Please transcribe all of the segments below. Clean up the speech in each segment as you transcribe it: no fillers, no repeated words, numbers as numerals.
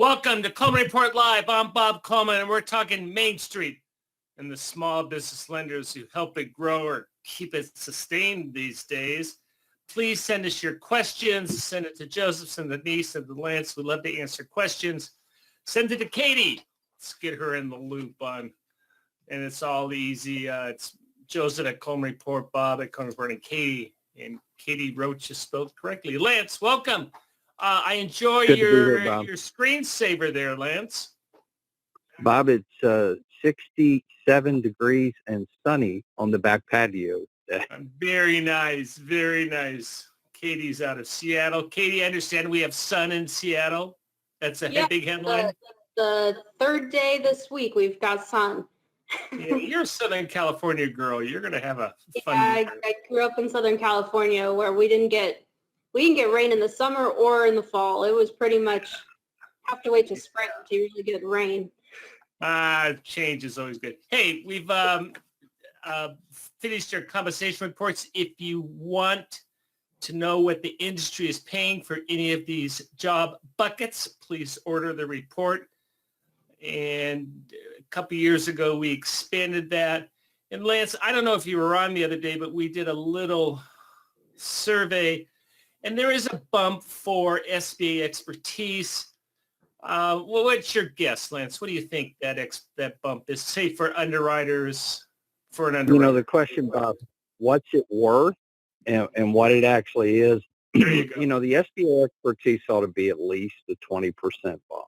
Welcome to Coleman Report Live. I'm Bob Coleman, and we're talking Main Street and the small business lenders who help it grow or keep it sustained these days. Please send us your questions. Send it to Joseph, send it to me, send it to Lance. We'd love to answer questions. Send it to Katie. Let's get her in the loop on, and it's all easy. It's Joseph at Coleman Report, Bob at Coleman Report, and Katie Roach is spelled correctly. Lance, welcome. I enjoy your screensaver there, Lance. Bob, it's 67 degrees and sunny on the back patio. Very nice, very nice. Katie's out of Seattle. Katie, I understand we have sun in Seattle. That's a big headline. The third day this week, we've got sun. Yeah, you're a Southern California girl. You're going to have a fun year. I grew up in Southern California where we didn't get rain in the summer or in the fall. It was pretty much have to wait till spring to really get rain. Change is always good. Hey, we've finished our compensation reports. If you want to know what the industry is paying for any of these job buckets, please order the report. And a couple years ago, we expanded that. And Lance, I don't know if you were on the other day, but we did a little survey. And there is a bump for SBA expertise. Well, what's your guess, Lance? What do you think that bump is, say, for underwriters, for an underwriter? You know, the question, Bob, what's it worth and what it actually is? There you go. You know, the SBA expertise ought to be at least a 20% bump.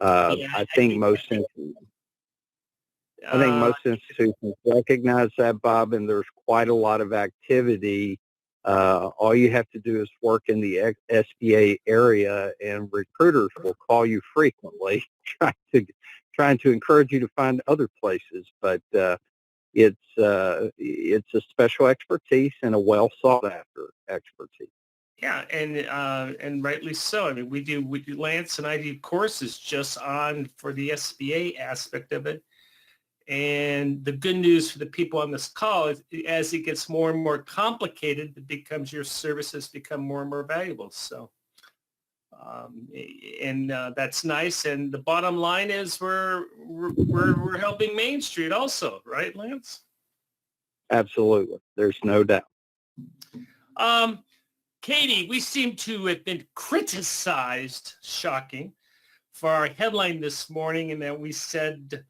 I think most institutions recognize that, Bob, and there's quite a lot of activity. All you have to do is work in the SBA area, and recruiters will call you frequently, trying to encourage you to find other places. But it's a special expertise and a well sought after expertise. Yeah, and rightly so. I mean, we do Lance and I do courses just on for the SBA aspect of it. And the good news for the people on this call is as it gets more and more complicated, your services become more and more valuable. So, that's nice. And the bottom line is we're helping Main Street also, right, Lance? Absolutely. There's no doubt. Katie, we seem to have been criticized, shocking, for our headline this morning, and that we said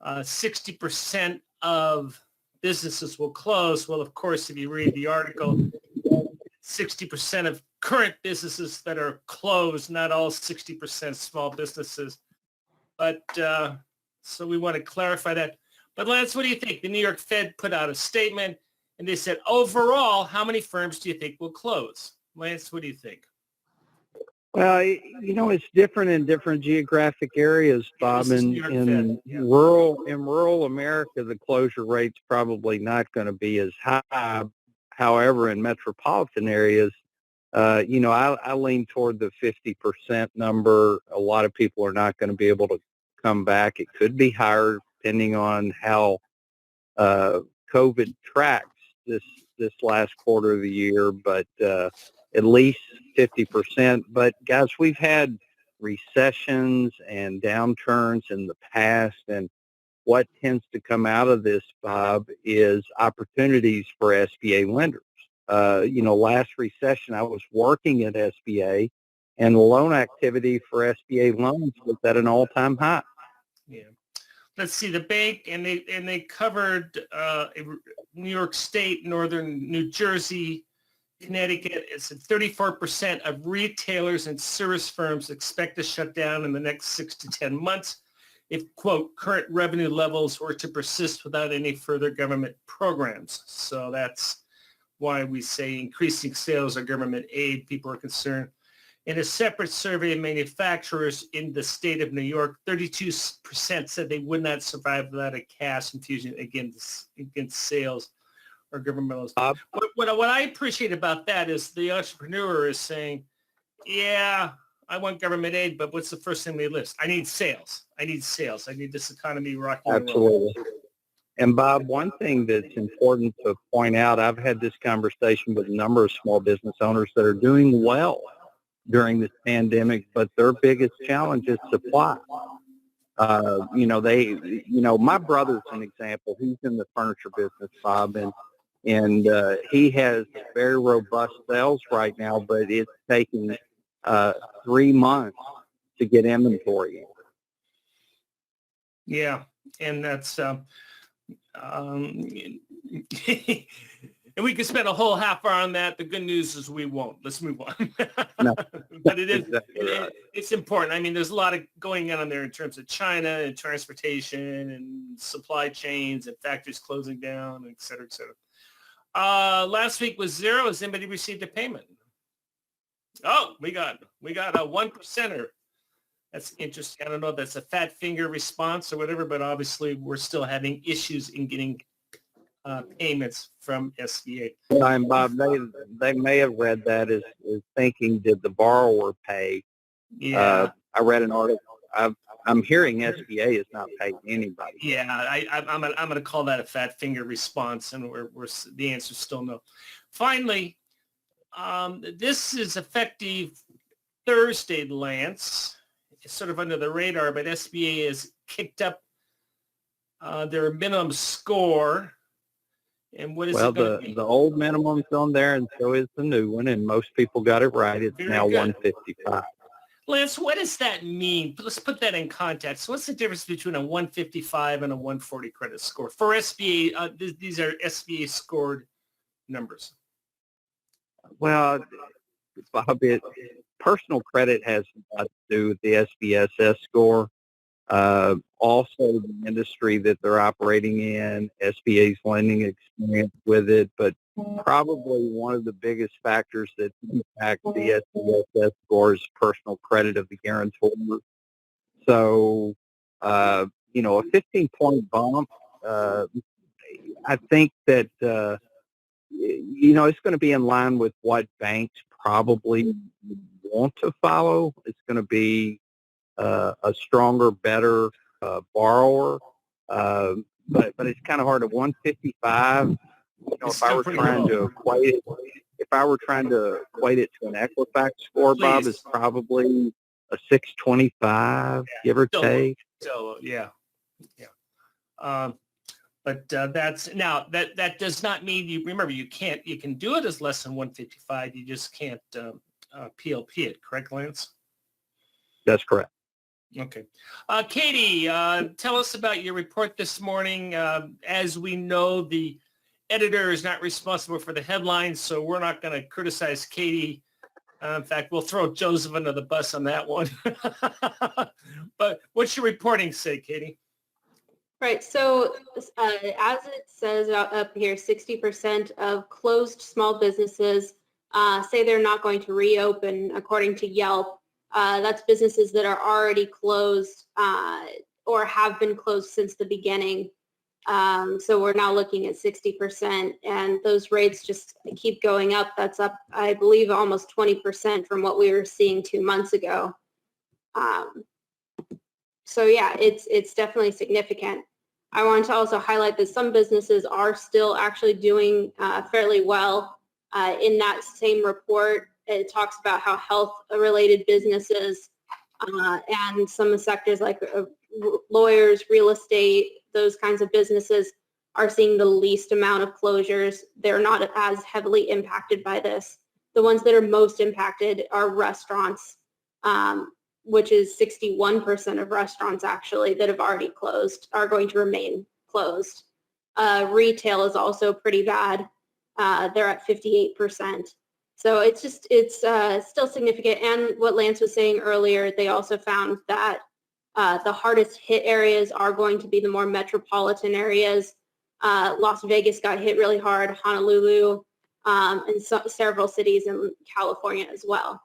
60% of businesses will close. Well, of course, if you read the article, 60% of current businesses that are closed, not all 60% small businesses. But so we want to clarify that. But Lance, what do you think? The New York Fed put out a statement, and they said, overall, how many firms do you think will close? Lance, what do you think? Well, you know, it's different in different geographic areas, Bob. In rural America, the closure rate's probably not going to be as high. However, in metropolitan areas, you know, I lean toward the 50% number. A lot of people are not going to be able to come back. It could be higher depending on how COVID tracks this last quarter of the year, but at least 50%. But guys, we've had recessions and downturns in the past, and what tends to come out of this, Bob, is opportunities for SBA lenders. You know, last recession, I was working at SBA, and the loan activity for SBA loans was at an all-time high. Yeah. Let's see, the bank, and they covered New York State, Northern New Jersey, Connecticut. It's 34% of retailers and service firms expect to shut down in the next 6 to 10 months if, quote, current revenue levels were to persist without any further government programs. So that's why we say increasing sales or government aid, people are concerned. In a separate survey of manufacturers in the state of New York, 32% said they would not survive without a cash infusion against sales or governmental. What I appreciate about that is the entrepreneur is saying, yeah, I want government aid, but what's the first thing they list? I need sales. I need this economy rocking. Absolutely. And Bob, one thing that's important to point out, I've had this conversation with a number of small business owners that are doing well. during this pandemic, but their biggest challenge is supply. My brother's an example. He's in the furniture business, Bob, and he has very robust sales right now, but it's taking 3 months to get inventory in. Yeah, and that's and we could spend a whole half hour on that. The good news is we won't. Let's move on. No, But it is exactly right. it's important. I mean, there's a lot of going on there in terms of China and transportation and supply chains and factories closing down, et cetera, et cetera. Last week was zero. Has anybody received a payment? Oh, we got a 1%er. That's interesting. I don't know if that's a fat finger response or whatever, but obviously we're still having issues in getting payments from SBA. And Bob, they may have read that as thinking, did the borrower pay? Yeah. I read an article. I'm hearing SBA is not paying anybody. Yeah, I'm going to call that a fat finger response, and we're the answer is still no. Finally, this is effective Thursday, Lance. It's sort of under the radar, but SBA has kicked up their minimum score. And what is Well, it going to be? the old minimum's on there, and so is the new one, and most people got it right. It's Very now good. 155. Lance, what does that mean? Let's put that in context. What's the difference between a 155 and a 140 credit score? For SBA, these are SBA scored numbers. Well, Bob, personal credit has a lot to do with the SBSS score. Also, the industry that they're operating in, SBA's lending experience with it, but probably one of the biggest factors that impact the SBSS score is personal credit of the guarantor. So, a 15-point bump, I think that, it's going to be in line with what banks probably want to follow. It's going to be a stronger, better borrower. But it's kind of hard. At 155, if I were trying to equate it to an Equifax score, Bob, it's probably a 625, give or take. So yeah. But that's now that does not mean you can do it as less than 155. You just can't PLP it. Correct, Lance? That's correct. Okay. Katie, tell us about your report this morning. As we know, the editor is not responsible for the headlines, so we're not going to criticize Katie. In fact, we'll throw Joseph under the bus on that one. But what's your reporting say, Katie? Right. So as it says up here, 60% of closed small businesses say they're not going to reopen, according to Yelp. That's businesses that are already closed or have been closed since the beginning. So we're now looking at 60%, and those rates just keep going up. That's up, I believe, almost 20% from what we were seeing 2 months ago. So yeah, it's definitely significant. I wanted to also highlight that some businesses are still actually doing fairly well. In that same report, it talks about how health-related businesses and some sectors like lawyers, real estate, those kinds of businesses are seeing the least amount of closures. They're not as heavily impacted by this. The ones that are most impacted are restaurants, which is 61% of restaurants actually that have already closed are going to remain closed. Retail is also pretty bad. They're at 58%. So it's still significant. And what Lance was saying earlier, they also found that the hardest hit areas are going to be the more metropolitan areas. Las Vegas got hit really hard, Honolulu, and several cities in California as well.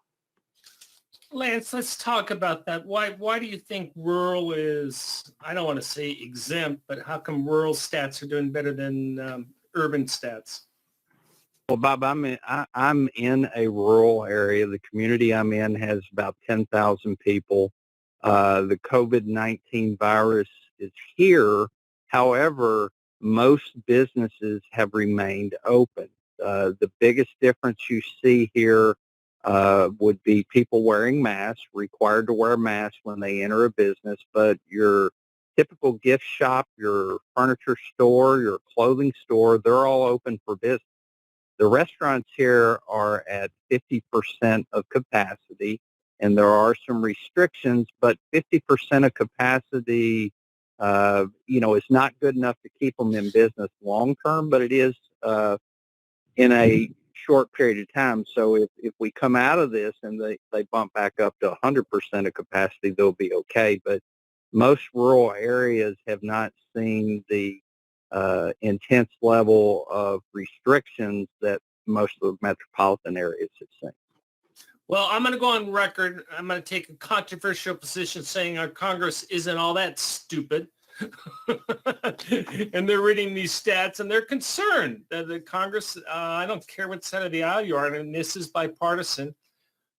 Lance, let's talk about that. Why do you think rural is, I don't want to say exempt, but how come rural stats are doing better than urban stats? Well, Bob, I'm in a rural area. The community I'm in has about 10,000 people. The COVID-19 virus is here. However, most businesses have remained open. The biggest difference you see here would be people wearing masks, required to wear masks when they enter a business, but your typical gift shop, your furniture store, your clothing store, they're all open for business. The restaurants here are at 50% of capacity, and there are some restrictions, but 50% of capacity, is not good enough to keep them in business long term, but it is in a short period of time. So if we come out of this and they bump back up to 100% of capacity, they'll be okay. But most rural areas have not seen the intense level of restrictions that most of the metropolitan areas have seen. Well, I'm going to go on record. I'm going to take a controversial position saying our Congress isn't all that stupid. And they're reading these stats and they're concerned that the Congress, I don't care what side of the aisle you are, and this is bipartisan.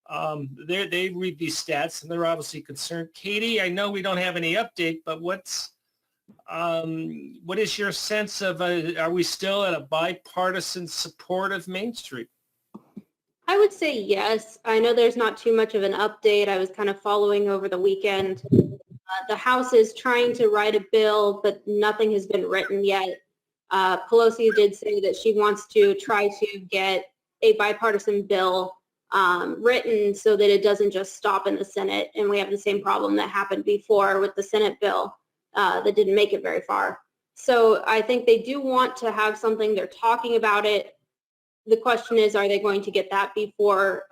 They read these stats and they're obviously concerned. Katie, I know we don't have any update, but what is your sense of, are we still at a bipartisan support of Main Street? I would say yes. I know there's not too much of an update. I was kind of following over the weekend. The House is trying to write a bill, but nothing has been written yet. Pelosi did say that she wants to try to get a bipartisan bill written so that it doesn't just stop in the Senate, and we have the same problem that happened before with the Senate bill that didn't make it very far. So I think they do want to have something. They're talking about it. The question is, are they going to get that before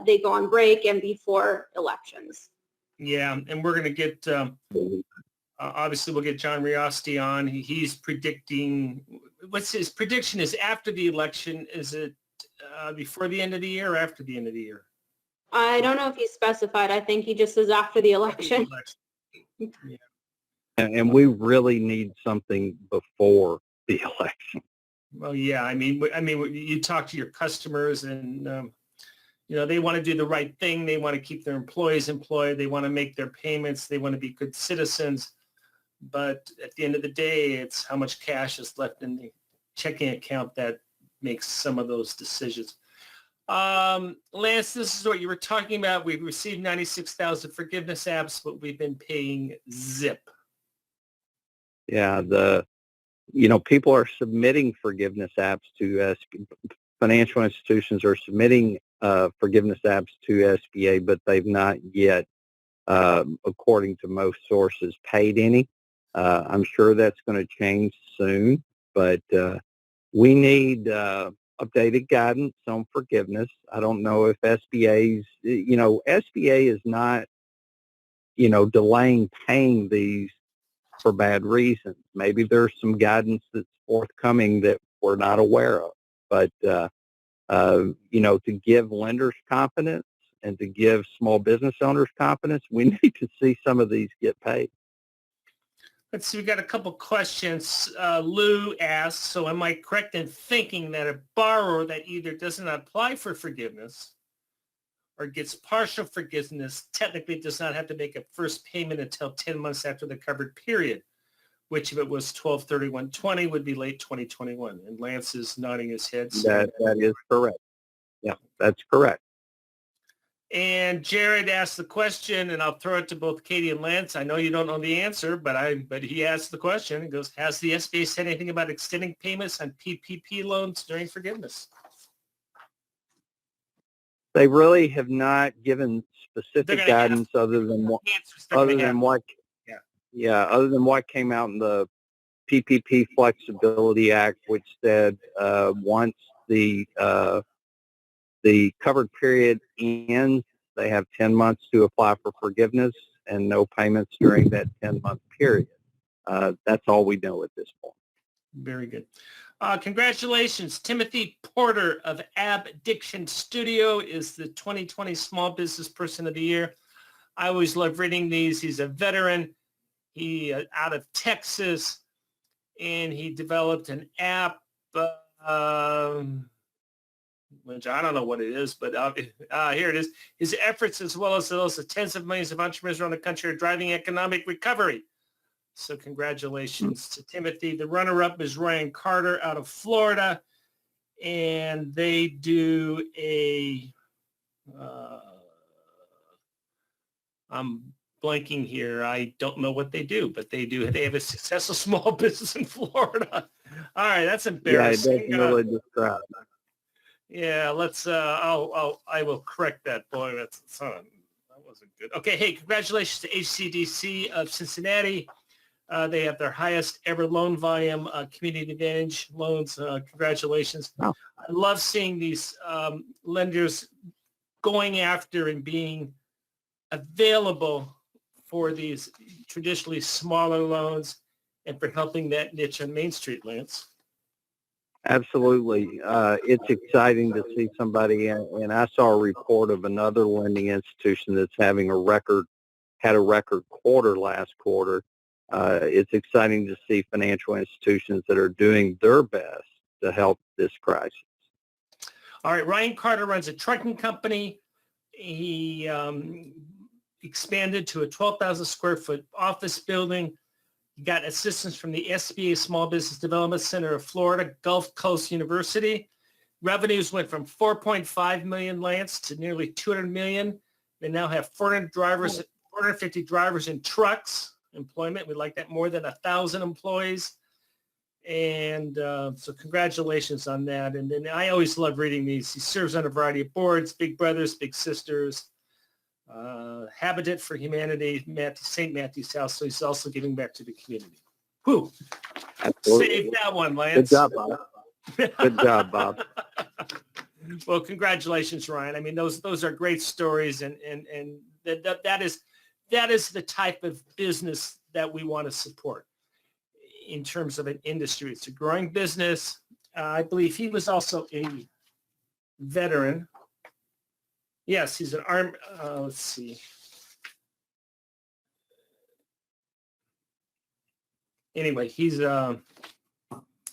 they go on break and before elections? Yeah, and we're going to get, obviously we'll get John Riosti on. He's predicting, what's his prediction is after the election? Is it before the end of the year or after the end of the year? I don't know if he specified. I think he just says after the election. Yeah. And we really need something before the election. Well, yeah, I mean, you talk to your customers and, they want to do the right thing. They want to keep their employees employed. They want to make their payments. They want to be good citizens. But at the end of the day, it's how much cash is left in the checking account that makes some of those decisions. Lance, this is what you were talking about. We've received 96,000 forgiveness apps, but we've been paying zip. Yeah, people are submitting forgiveness apps to financial institutions are submitting forgiveness apps to SBA, but they've not yet, according to most sources, paid any. I'm sure that's going to change soon, but we need updated guidance on forgiveness. I don't know if SBA is not, delaying paying these for bad reasons. Maybe there's some guidance that's forthcoming that we're not aware of. But, to give lenders confidence and to give small business owners confidence, we need to see some of these get paid. Let's see, we got a couple questions. Lou asked, so am I correct in thinking that a borrower that either doesn't apply for forgiveness or gets partial forgiveness technically does not have to make a first payment until 10 months after the covered period, which if it was 12/31/20 would be late 2021? And Lance is nodding his head. That is correct. Yeah, that's correct. And Jared asked the question, and I'll throw it to both Katie and Lance. I know you don't know the answer, but he asked the question. He goes, has the SBA said anything about extending payments on PPP loans during forgiveness? They really have not given specific guidance other than what came out in the PPP Flexibility Act, which said once the covered period ends, they have 10 months to apply for forgiveness and no payments during that 10-month period. That's all we know at this point. Very good. Congratulations. Timothy Porter of Abdiction Studio is the 2020 Small Business Person of the Year. I always love reading these. He's a veteran. He out of Texas, and he developed an app, which I don't know what it is, but here it is. His efforts, as well as those of tens of millions of entrepreneurs around the country, are driving economic recovery. So congratulations to Timothy. The runner-up is Ryan Carter out of Florida, and they do I'm blanking here. I don't know what they do, but they do. They have a successful small business in Florida. All right, that's Yeah, it embarrassing. doesn't really describe. Yeah, let's. I will correct that. Boy, that wasn't good. Okay, hey, congratulations to HCDC of Cincinnati. They have their highest ever loan volume, community advantage loans. Congratulations. Wow. I love seeing these lenders going after and being available for these traditionally smaller loans and for helping that niche on Main Street, Lance. Absolutely. It's exciting to see somebody, and I saw a report of another lending institution that's had a record quarter last quarter. It's exciting to see financial institutions that are doing their best to help this crisis. All right, Ryan Carter runs a trucking company. He expanded to a 12,000 square foot office building. He got assistance from the SBA Small Business Development Center of Florida, Gulf Coast University. Revenues went from 4.5 million, Lance, to nearly 200 million. They now have 450 drivers in trucks employment. We like that, more than 1,000 employees. And so congratulations on that. And then I always love reading these. He serves on a variety of boards, Big Brothers, Big Sisters, Habitat for Humanity, St. Matthew's House. So he's also giving back to the community. Whew. Absolutely. Save that one, Lance. Good job, Bob. Good job, Bob. Well, congratulations, Ryan. I mean, those are great stories, and that is the type of business that we want to support in terms of an industry. It's a growing business. I believe he was also a veteran. Yes, he's an armed, let's see. Anyway, he's a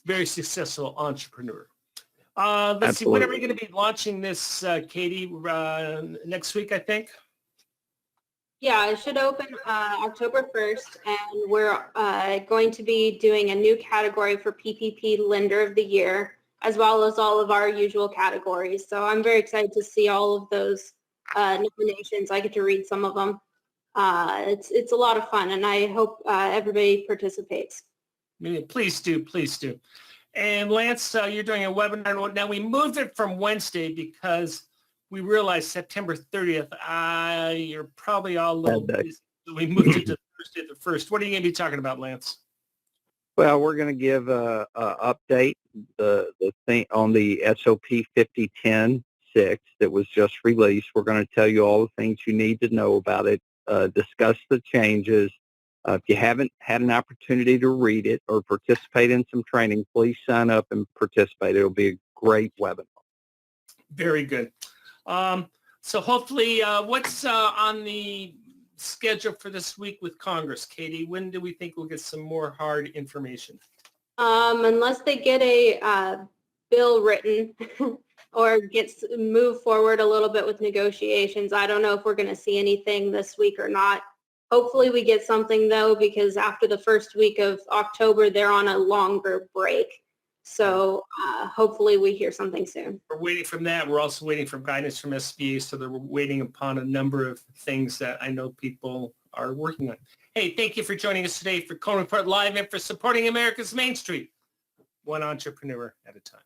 very successful entrepreneur. Let's see, when are we going to be launching this, Katie? Next week, I think? Yeah, it should open October 1st, and we're going to be doing a new category for PPP Lender of the Year, as well as all of our usual categories. So I'm very excited to see all of those nominations. I get to read some of them. It's a lot of fun, and I hope everybody participates. Please do, please do. And Lance, you're doing a webinar. Now, we moved it from Wednesday because we realized September 30th, you're probably all a little busy. So we moved it to Thursday the 1st. What are you going to be talking about, Lance? Well, we're going to give a update the thing on the SOP 5010-6 that was just released. We're going to tell you all the things you need to know about it, discuss the changes. If you haven't had an opportunity to read it or participate in some training, please sign up and participate. It'll be a great webinar. Very good. So hopefully, what's on the schedule for this week with Congress, Katie? When do we think we'll get some more hard information? Unless they get a bill written or move forward a little bit with negotiations, I don't know if we're going to see anything this week or not. Hopefully we get something, though, because after the first week of October, they're on a longer break. So hopefully we hear something soon. We're waiting from that. We're also waiting for guidance from SBA, so they're waiting upon a number of things that I know people are working on. Hey, thank you for joining us today for Coleman Report Live and for supporting America's Main Street, one entrepreneur at a time.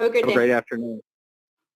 Have a good day. Have a great afternoon.